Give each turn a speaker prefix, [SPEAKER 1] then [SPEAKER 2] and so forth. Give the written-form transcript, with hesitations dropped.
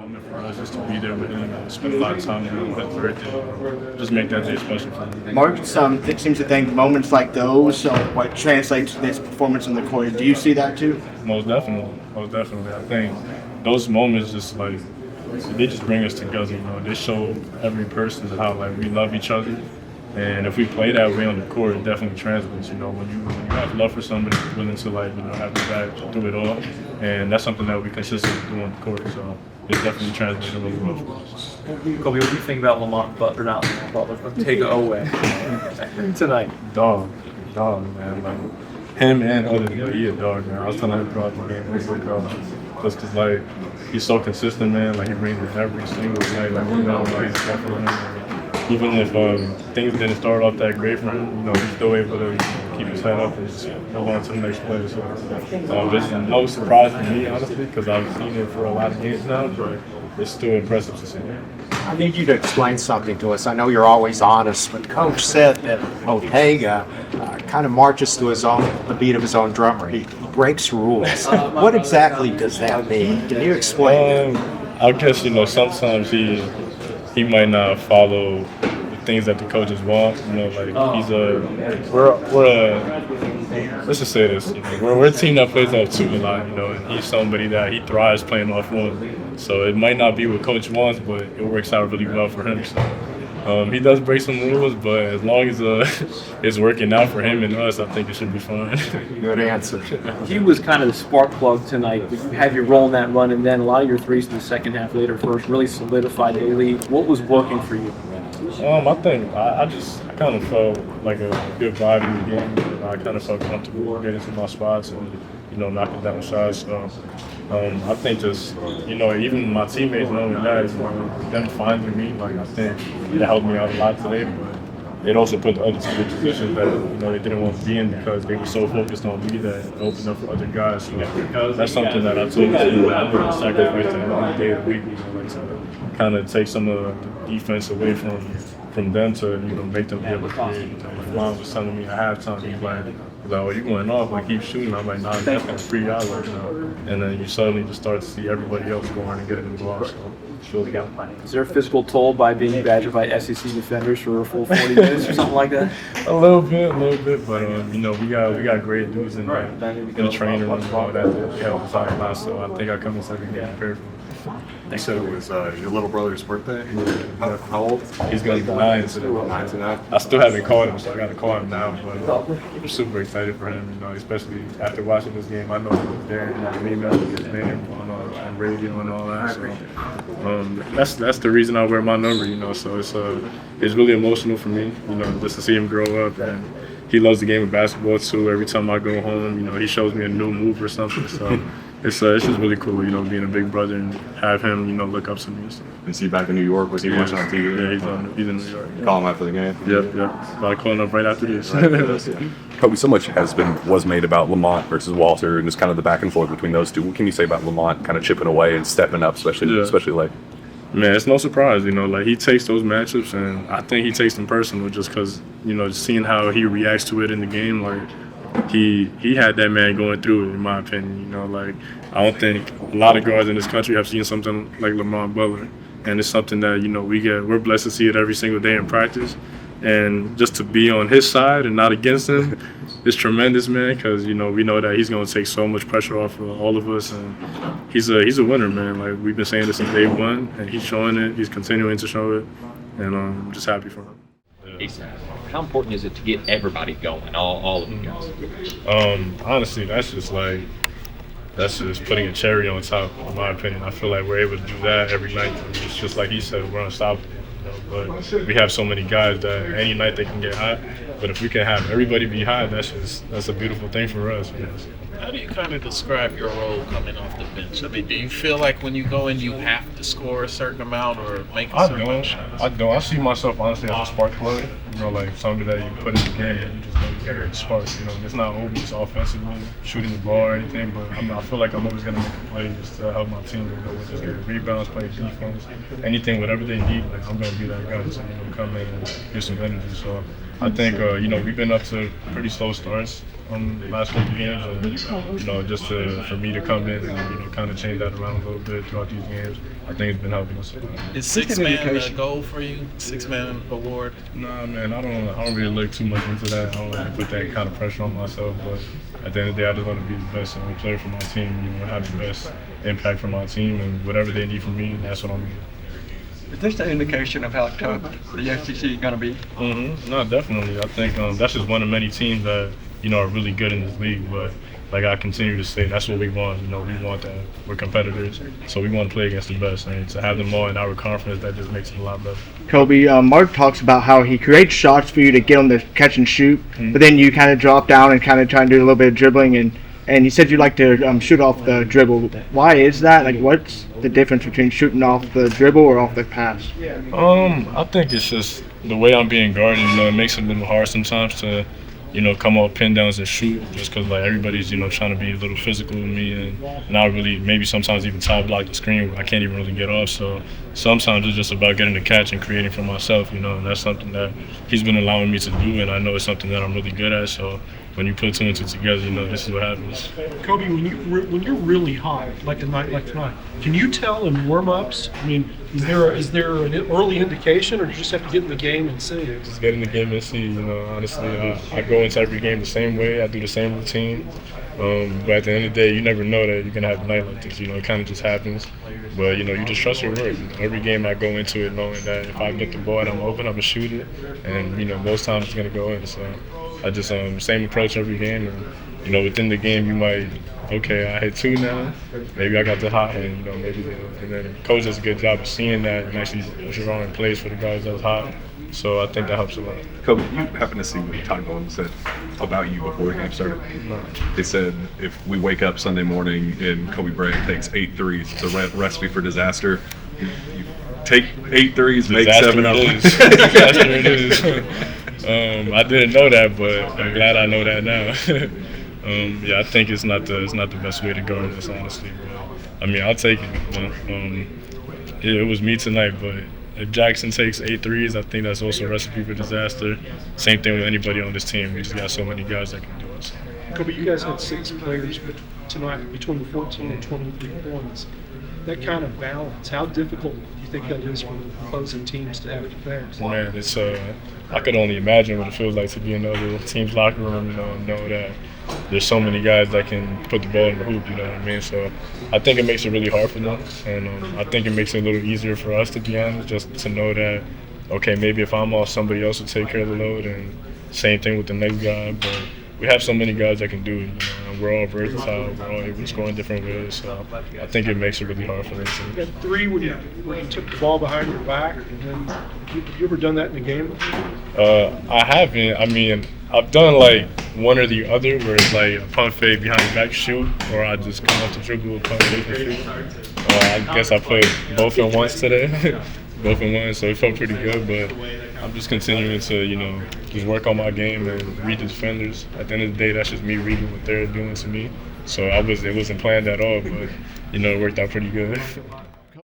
[SPEAKER 1] moment for us just to be there with him and spend a lot of time with his birthday. Just make that day special for him.
[SPEAKER 2] Mark seems to think moments like those are what translates to this performance on the court. Do you see that too?
[SPEAKER 1] Most definitely. Most definitely. I think those moments just like, they just bring us together, you know. They show every person how like we love each other. And if we play that way on the court, it definitely translates, you know, when you have love for somebody, willing to like, you know, have your back through it all. And that's something that we consistently do on the court. So it's definitely translating really well for us.
[SPEAKER 3] Koby, what do you think about Lamont Butler, not Lamont Butler, but take it away tonight?
[SPEAKER 1] Dog, man. Like him and others, like, he a dog, man. I was telling him throughout the game, he's like, just because like he's so consistent, man. Like he brings it every single night. Like we know, like he's definitely. Even if things didn't start off that great for him, you know, he's still able to keep his head up and just go on to the next play. So it's no surprise for me, honestly, because I've seen it for a lot of games now, but it's still impressive to see.
[SPEAKER 4] I need you to explain something to us. I know you're always honest, but Coach said that Ortega kind of marches to the beat of his own drummer. He breaks rules. What exactly does that mean? Can you explain that?
[SPEAKER 1] I guess, you know, sometimes he might not follow the things that the coaches want. You know, like let's just say this. You know, we're a team that plays off two a lot. You know, and he's somebody that he thrives playing off one. So it might not be what coach wants, but it works out really well for him. So he does break some rules, but as long as it's working out for him and us, I think it should be fine.
[SPEAKER 4] Good answer.
[SPEAKER 3] He was kind of the spark plug tonight. You had you rolling that run, and then a lot of your threes in the second half later first really solidified the lead. What was working for you?
[SPEAKER 1] I think I kind of felt like a good vibe in the game. I kind of felt comfortable getting to my spots and, you know, knocking down shots. So I think just, you know, even my teammates knowing that, them finding me, like I think that helped me out a lot today. But it also put the other team in positions that, you know, they didn't want to be in because they were so focused on me that it opened up for other guys. So that's something that I told the team that I'm going to sacrifice at the end of the day of the week, you know, like to kind of take some of the defense away from them to, you know, make them be able to create. You know, Ron was telling me at halftime, he's like, oh, you going off, like keep shooting. I'm like, nah, that's gonna free out, like, you know. And then you suddenly just start to see everybody else going and getting involved. So it's really good.
[SPEAKER 3] Is there a physical toll by being badgered by SEC defenders for a full 40 minutes or something like that?
[SPEAKER 1] A little bit, but you know, we got great dudes in the training room and all that help us out a lot. So I think I come in second game prepared for it.
[SPEAKER 5] You said it was your little brother's birthday? How old?
[SPEAKER 1] He's going to be 9 today.
[SPEAKER 5] 9 tonight?
[SPEAKER 1] I still haven't called him, so I got to call him now. But I'm super excited for him, you know, especially after watching this game. I know he was there, and emailed his name on radio and all that. So that's the reason I wear my number, you know. So it's really emotional for me, you know, just to see him grow up. And he loves the game of basketball too. Every time I go home, you know, he shows me a new move or something. So it's just really cool, you know, being a big brother and have him, you know, look up to me. So.
[SPEAKER 5] Is he back in New York? Was he watching on TV?
[SPEAKER 1] Yeah, he's in New York.
[SPEAKER 5] Call him after the game?
[SPEAKER 1] Yep. About to call him up right after this.
[SPEAKER 6] Koby, so much was made about Lamont versus Walter and just kind of the back and forth between those two. What can you say about Lamont kind of chipping away and stepping up, especially late?
[SPEAKER 1] Man, it's no surprise, you know, like he takes those matchups and I think he takes them personal just because, you know, just seeing how he reacts to it in the game, like he had that man going through it, in my opinion, you know, like I don't think a lot of guards in this country have seen something like Lamont Butler. And it's something that, you know, we're blessed to see it every single day in practice. And just to be on his side and not against him is tremendous, man, because, you know, we know that he's going to take so much pressure off of all of us. And he's a winner, man. Like, we've been saying this since day one, and he's showing it. He's continuing to show it. And I'm just happy for him.
[SPEAKER 7] How important is it to get everybody going, all of you guys?
[SPEAKER 1] Honestly, that's just putting a cherry on top, in my opinion. I feel like we're able to do that every night. It's just like he said, we're unstoppable. You know, but we have so many guys that any night they can get hot. But if we can have everybody be hot, that's a beautiful thing for us. You know?
[SPEAKER 8] How do you kind of describe your role coming off the bench? I mean, do you feel like when you go in, you have to score a certain amount or make a certain amount of shots?
[SPEAKER 1] I don't. I see myself, honestly, as a spark plug. You know, like something that you put in the game and you just know you get a spark. You know, it's not always offensively shooting the ball or anything, but I feel like I'm always going to make a play just to help my team. You know, just get rebounds, play defense, anything, whatever they need. Like I'm going to be that guy to, you know, come in and give some energy. So I think we've been up to pretty slow starts last couple games, and just for me to come in and kind of change that around a little bit throughout these games, I think it's been helping us.
[SPEAKER 8] Is six-man a goal for you? Six-man award?
[SPEAKER 1] Nah, man, I don't really look too much into that. I don't really put that kind of pressure on myself, but at the end of the day, I just want to be the best player for my team. Have the best impact for my team, and whatever they need from me, that's what I'm doing.
[SPEAKER 9] Is this an indication of how tough the SEC is going to be?
[SPEAKER 1] No, definitely. I think that's just one of many teams that are really good in this league. But like I continue to say, that's what we want. We want that. We're competitors, so we want to play against the best. And to have them all in our conference, that just makes it a lot better.
[SPEAKER 2] Koby, Mark talks about how he creates shots for you to get on the catch and shoot, but then you kind of drop down and kind of try and do a little bit of dribbling. And he said you like to shoot off the dribble. Why is that? Like, what's the difference between shooting off the dribble or off the pass?
[SPEAKER 1] I think it's just the way I'm being guarded. It makes it a little hard sometimes to come off pin downs and shoot, just because like everybody's trying to be a little physical with me and not really, maybe sometimes even tie block the screen. I can't even really get off. So sometimes it's just about getting the catch and creating for myself. And that's something that he's been allowing me to do, and I know it's something that I'm really good at. So when you put two and two together, this is what happens.
[SPEAKER 10] Koby, when you're really hot, like a night like tonight, can you tell in warm-ups? I mean, is there an early indication, or you just have to get in the game and see?
[SPEAKER 1] Just get in the game and see. Honestly, I go into every game the same way. I do the same routine. But at the end of the day, you never know that you're gonna have a night like this. It kind of just happens. But you just trust your work. Every game I go into it knowing that if I get the ball and I'm open, I'm gonna shoot it, and most times it's gonna go in. So I just same approach every game, and within the game you might, okay, I hit two now, maybe I got the hot hand, maybe, and then coach does a good job of seeing that and actually drawing plays for the guys that's hot. So I think that helps a lot.
[SPEAKER 6] Koby, you happen to see what Todd Bowman said about you before the game started?
[SPEAKER 1] No.
[SPEAKER 6] They said if we wake up Sunday morning and Koby Brea takes 8 threes, it's a recipe for disaster. You take 8 threes, make 7 of them.
[SPEAKER 1] Disaster it is. I didn't know that, but I'm glad I know that now. I think it's not the best way to guard this, honestly. But, I'll take it. It was me tonight, but if Jackson takes 8 threes, I think that's also a recipe for disaster. Same thing with anybody on this team. We just got so many guys that can do it. So.
[SPEAKER 10] Koby, you guys had 6 players tonight between 14 and 23 points. That kind of balance, how difficult do you think that is for the opposing teams to have to face?
[SPEAKER 1] Man, it's I could only imagine what it feels like to be in another team's locker room, and know that there's so many guys that can put the ball in the hoop, you know what I mean? So I think it makes it really hard for them, and I think it makes it a little easier for us, to be honest, just to know that, okay, maybe if I'm off, somebody else will take care of the load, and same thing with the next guy, but we have so many guys that can do it, and we're all versatile, we're all able to score in different ways, so I think it makes it really hard for them.
[SPEAKER 10] You had 3 when you took the ball behind your back, and then have you ever done that in a game before?
[SPEAKER 1] I haven't. I've done like one or the other, where it's like a pump fake behind the back shoot, or I just come off the dribble with pump fake and shoot. I guess I put both in once today, both in one, so it felt pretty good. But I'm just continuing to, just work on my game and read the defenders. At the end of the day, that's just me reading what they're doing to me. So it wasn't planned at all, but it worked out pretty good.